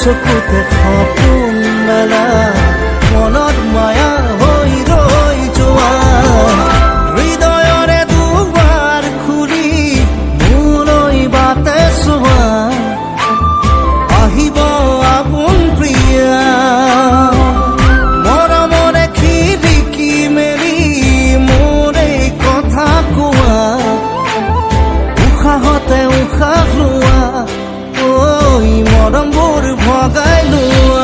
চকুতে সপোন মেলা মনত মায়া হৈ ৰৈ যোৱা হৃদয়ৰে দুৱাৰ খুলি মোলৈ বাটে চোৱা আহিব আপোন প্ৰিয়া মৰমৰে খিৰিকী মেলি মোৰ এই কথা কোৱা উশাহতে উশাহ লোৱা ঐ মৰমবোৰ ভগাই লোৱা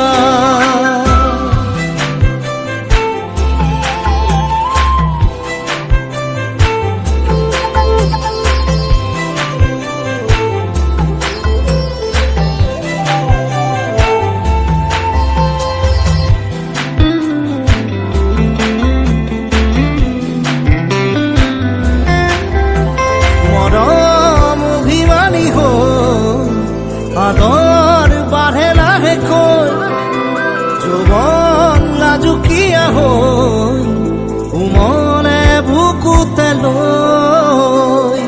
আদৰ বাঢ়ে লাহেকৈ যৌৱন লাজুকীয়া হৈ উমলে বুকুতে লৈ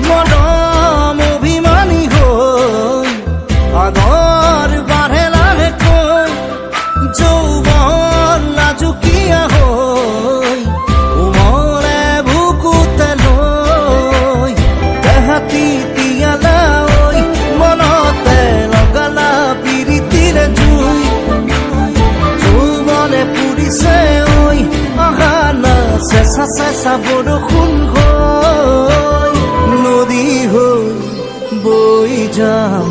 মৰম অভিমানী হৈ আদৰ বাঢ়ে লাহেকৈ যৌৱন লাজুকীয়া হৈ মনতে লগালা পিৰিতিৰে জুই যৌৱনে পুৰিছে ঐ অহা না চেঁচা চেঁচা বৰষুণ হৈ নদী হৈ বৈ যাম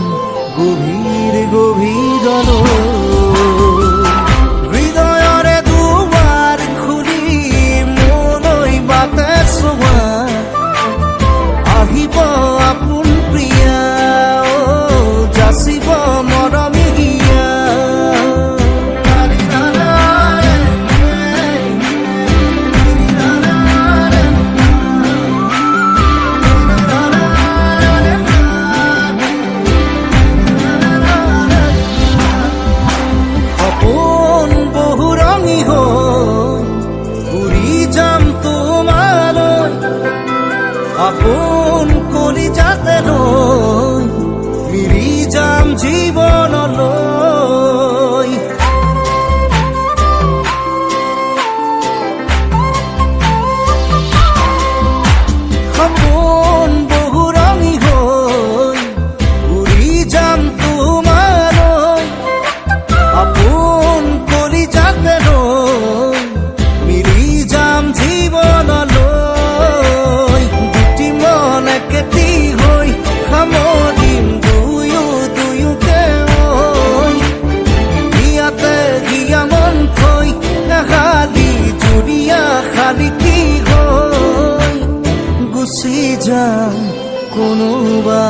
গভীৰ গভীৰলৈ হৃদয়ৰে দুৱাৰ খুলি মোলৈ বাটে চোৱা আহিব আপোন প্ৰিয়া যাচিব মৰমীয়া সপোন বহু ৰঙী হৈ উৰি যাম তোমালৈ আপোন কৰি যাতে লৈ মিৰি যাম জীৱনলৈ সপোন বহু ৰঙী হৈ উৰি যাম তোমালৈ আপোন কৰি যাতে লৈ মিৰি যাম জীৱনলৈ কেতি হৈ সামৰিম দুয়োকে ইয়াতে হিয়া মন থৈ এহালি জুৰীয়া খালি কি হৈ গুচি যাম কোনোবা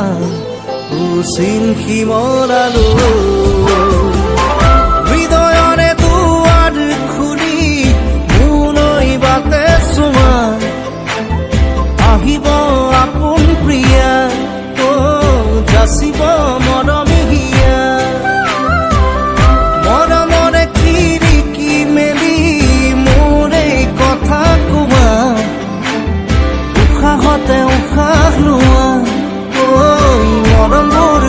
উচিন সিমলালৈ হৃদয়ৰে দুৱাৰ খুলি মোলৈ বাটে চোৱা আহিব আপোন প্ৰিয়া যাচিব মৰমীয়া মৰমৰে খিৰিকী মেলি মোৰ এই কথা কোৱা উশাহতে উশাহ লোৱা ঐ মৰমবোৰ